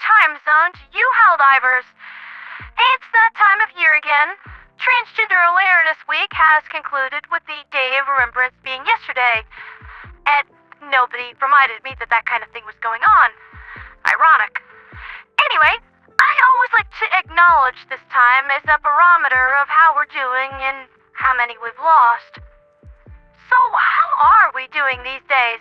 time zone to you Helldivers. It's that time of year again. Transgender Awareness Week has concluded with the Day of Remembrance being yesterday. And nobody reminded me that that kind of thing was going on. Ironic. Anyway, I always like to acknowledge this time as a barometer of how we're doing and how many we've lost. So how are we doing these days?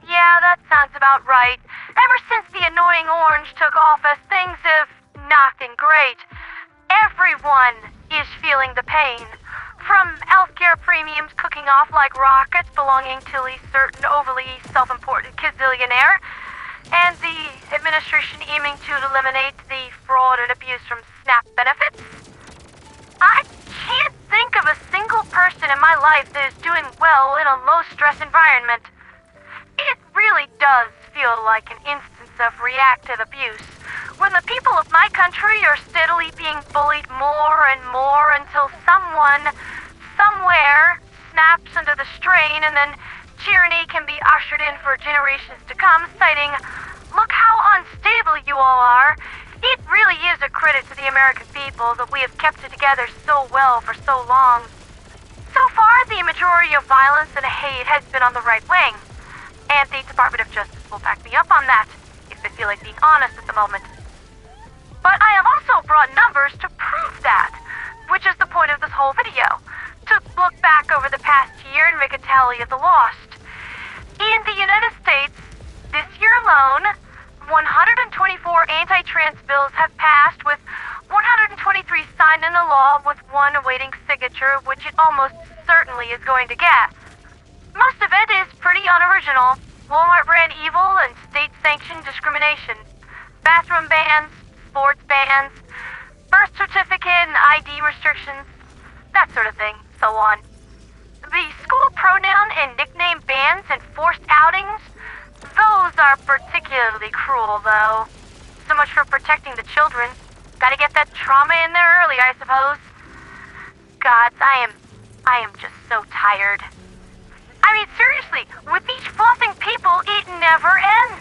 Yeah, that sounds about right. Ever since the annoying orange took office, things have not been great. Everyone is feeling the pain. From healthcare premiums cooking off like rockets belonging to a certain overly self-important gazillionaire, and the administration aiming to eliminate the fraud and abuse from SNAP benefits. I can't think of a single person in my life that is doing well in a low-stress environment. It really does feel like an instance of reactive abuse, when the people of my country are steadily being bullied more and more until someone, somewhere, snaps under the strain, and then tyranny can be ushered in for generations to come, citing, "Look how unstable you all are." It really is a credit to the American people that we have kept it together so well for so long. So far, the majority of violence and hate has been on the right wing. And the Department of Justice will back me up on that, if they feel like being honest at the moment. But I have also brought numbers to prove that, which is the point of this whole video. To look back over the past year and make a tally of the lost. In the United States, this year alone, 124 anti-trans bills have passed, with 123 signed into law, with one awaiting signature, which it almost certainly is going to get. Most of it is pretty unoriginal. Walmart brand evil and state-sanctioned discrimination. Bathroom bans, sports bans, birth certificate and ID restrictions, that sort of thing, so on. The school pronoun and nickname bans and forced outings, those are particularly cruel, though. So much for protecting the children. Gotta get that trauma in there early, I suppose. Gods, I am just so tired. I mean, seriously, with these fluffing people, it never ends.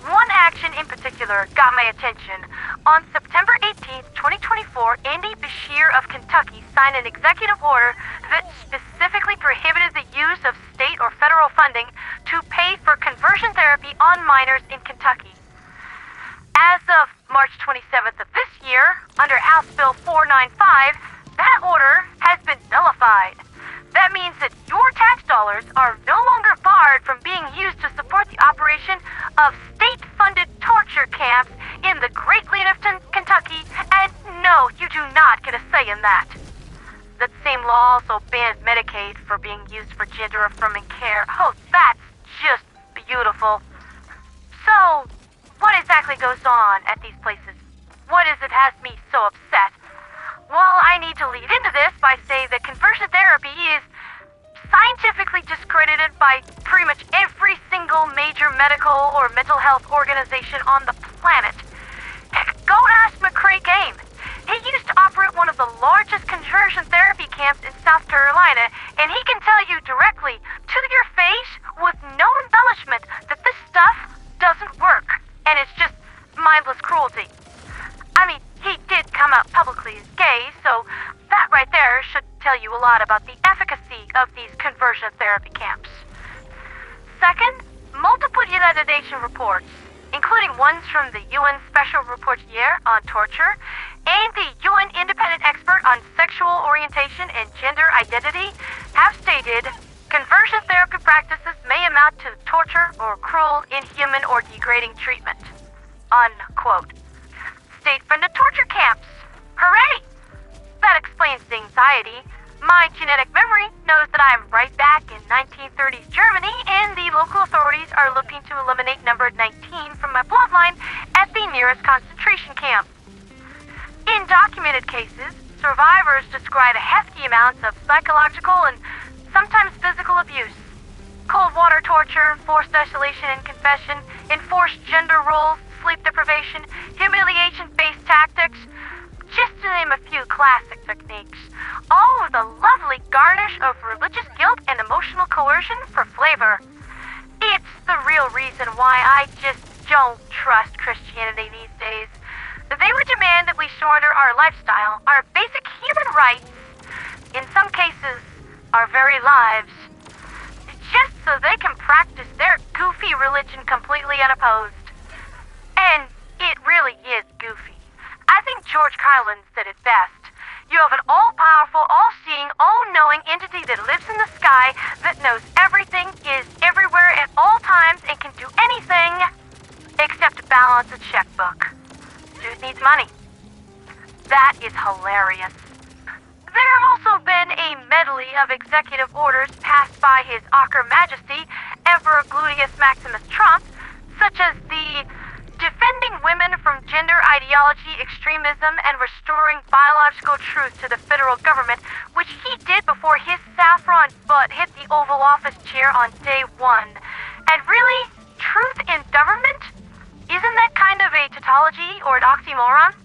One action in particular got my attention. On September 18th, 2024, Andy Beshear of Kentucky signed an executive order that specifically prohibited the use of state or federal funding to pay for conversion therapy on minors in Kentucky. As of March 27th of this year, under House Bill 495, that order has been nullified. That means that your tax dollars are no longer barred from being used to support the operation of state-funded torture camps in the Great Leonardton, Kentucky, and no, you do not get a say in that. That same law also bans Medicaid for being used for gender-affirming care. Oh, that's just beautiful. So, what exactly goes on at these places? What is it has me so upset? Well, I need to lead into this by saying that conversion therapy is scientifically discredited by pretty much every single major medical or mental health organization on the planet. Heck, go ask McCray Game. He used to operate one of the largest conversion therapy camps in South Carolina, and he can tell you directly, to your face, with no embellishment, that this stuff doesn't work, and it's just mindless cruelty. I mean, he did come out publicly as gay, so that right there should tell you a lot about the efficacy of these conversion therapy camps. Second, multiple United Nations reports, including ones from the UN Special Rapporteur on Torture and the UN Independent Expert on Sexual Orientation and Gender Identity, have stated conversion therapy practices may amount to torture or cruel, inhuman, or degrading treatment. Unquote. State-funded torture camps. Hooray! That explains the anxiety. My genetic memory knows that I am right back in 1930s Germany, and the local authorities are looking to eliminate number 19 from my bloodline at the nearest concentration camp. In documented cases, survivors describe hefty amounts of psychological and sometimes physical abuse. Cold water water torture, forced isolation and confession, enforced gender roles, sleep deprivation, humiliation-based tactics, just to name a few classic techniques, all with a lovely garnish of religious guilt and emotional coercion for flavor. It's the real reason why I just don't trust Christianity these days. They would demand that we surrender our lifestyle, our basic human rights, in some cases, our very lives, just so they can practice their goofy religion completely unopposed. And it really is goofy. I think George Carlin said it best. You have an all-powerful, all-seeing, all-knowing entity that lives in the sky, that knows everything, is everywhere at all times, and can do anything except balance a checkbook. Dude needs money. That is hilarious. There have also been a medley of executive orders passed by His Ocker Majesty, Emperor Gluteus Maximus Trump, such as the Defending Women from Gender Ideology, Extremism, and Restoring Biological Truth to the Federal Government, which he did before his saffron butt hit the Oval Office chair on day one. And really, truth in government? Isn't that kind of a tautology or an oxymoron?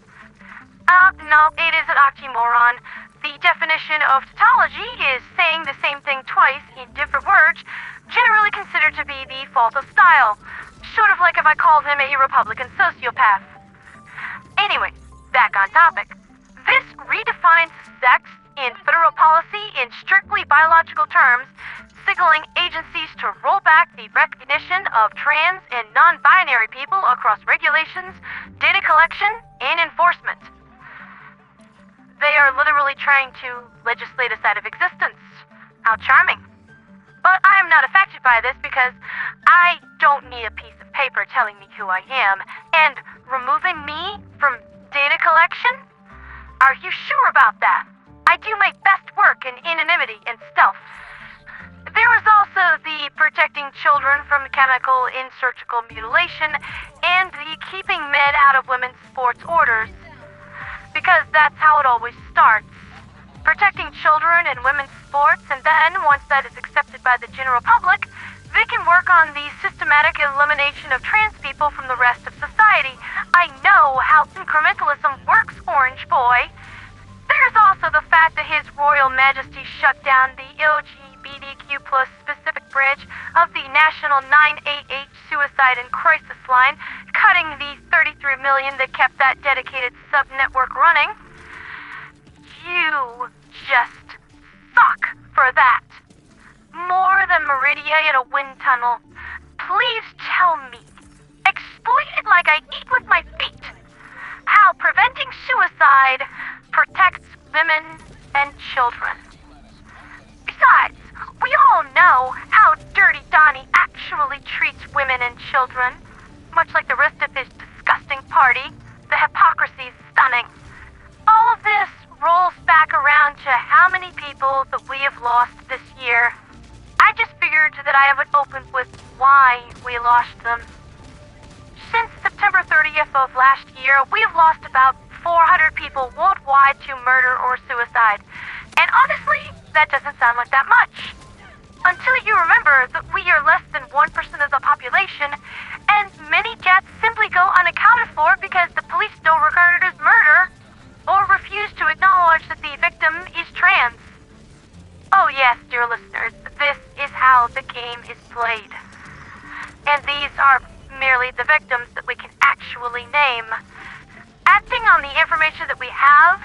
No, it is an oxymoron. The definition of tautology is saying the same thing twice in different words, generally considered to be the fault of style. Sort of like if I called him a Republican sociopath. Anyway, back on topic. This redefines sex in federal policy in strictly biological terms, signaling agencies to roll back the recognition of trans and non-binary people across regulations, data collection, and enforcement. They are literally trying to legislate us out of existence. How charming. But I am not affected by this because I don't need a piece of paper telling me who I am. And removing me from data collection? Are you sure about that? I do my best work in anonymity and stealth. There was also the protecting children from chemical in surgical mutilation and the keeping men out of women's sports orders. Because that's how it always starts. Protecting children in women's sports, and then, once that is accepted by the general public, they can work on the systematic elimination of trans people from the rest of society. I know how incrementalism works, Orange Boy. There's also the fact that His Royal Majesty shut down the LGBTQ+ specific branch of the National 988 Suicide and Crisis Line, cutting the $33 million that kept that dedicated sub-network running. You just suck for that. More than Meridia in a wind tunnel. Please tell me, explain it like I eat with my feet, how preventing suicide protects women and children. Besides, we all know how Dirty Donnie actually treats women and children, much like the rest of his disgusting party. The hypocrisy is stunning. All of this rolls back around to how many people that we have lost this year. I just figured that I would open with why we lost them. Since September 30th of last year, we've lost about 400 people worldwide to murder or suicide. And honestly, that doesn't sound like that much. Until you remember that we are less than 1% of the population, and many deaths simply go unaccounted for because the police don't regard it as murder, or refuse to acknowledge that the victim is trans. Oh yes, dear listeners, this is how the game is played. And these are merely the victims that we can actually name. Acting on the information that we have,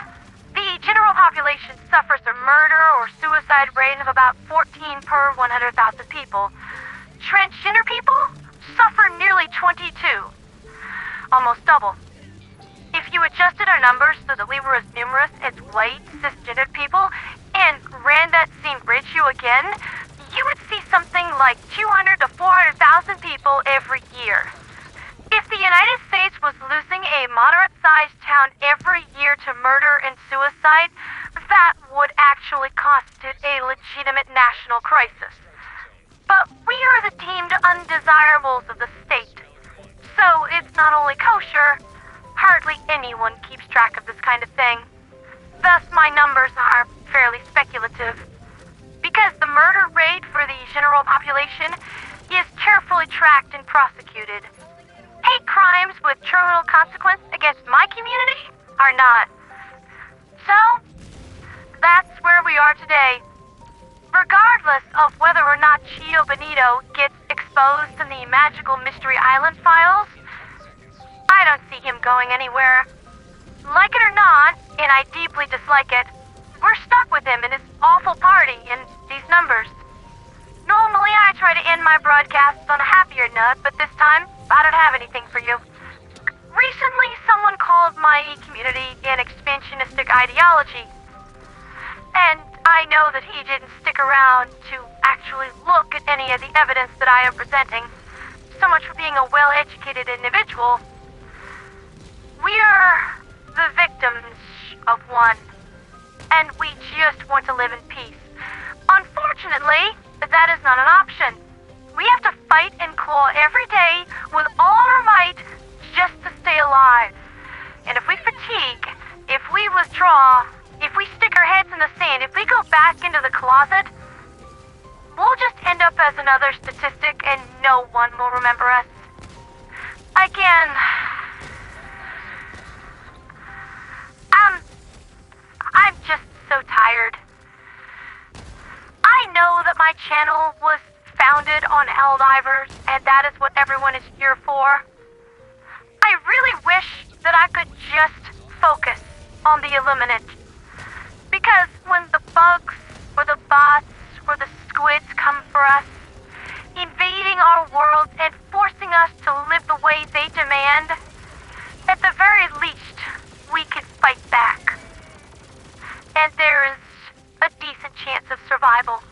the general population suffers a murder or suicide rate of about 14 per 100,000 people. Transgender people suffer nearly 22, almost double. If you adjusted our numbers so that we were as numerous as white, cisgendered people, and ran that same ratio again, you would see something like 200 to 400,000 people every year. If the United States was losing a moderate-sized town every year to murder and suicide, that would actually constitute a legitimate national crisis. But we are the deemed undesirables of the state. So it's not only kosher, hardly anyone keeps track of this kind of thing. Thus, my numbers are fairly speculative. Because the murder rate for the general population actually tracked and prosecuted. Hate crimes with terminal consequence against my community are not. So, that's where we are today. Regardless of whether or not Chio Benito gets exposed in the Magical Mystery Island files, I don't see him going anywhere. Like it or not, and I deeply dislike it, we're stuck with him and his awful party and these numbers. Normally I try to end my broadcasts on a happier note, but this time, I don't have anything for you. Recently, someone called my community an expansionistic ideology. And I know that he didn't stick around to actually look at any of the evidence that I am presenting. So much for being a well-educated individual. We're the victims of one, and we just want to live in peace. Unfortunately, that is not an option. We have to fight and claw every day with all our might just to stay alive. And if we fatigue, if we withdraw, if we stick our heads in the sand, if we go back into the closet, we'll just end up as another statistic and no one will remember us. Again, I'm just so tired. I know that my channel was founded on Eldivers, and that is what everyone is here for. I really wish that I could just focus on the Illuminate. Because when the bugs, or the bots, or the squids come for us, invading our worlds and forcing us to live the way they demand, at the very least, we can fight back. And there is a decent chance of survival.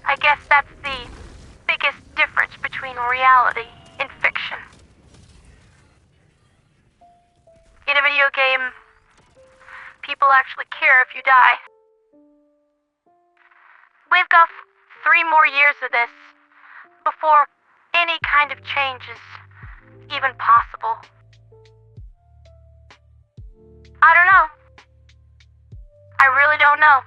I guess that's the biggest difference between reality and fiction. In a video game, people actually care if you die. We've got 3 more years of this before any kind of change is even possible. I don't know. I really don't know.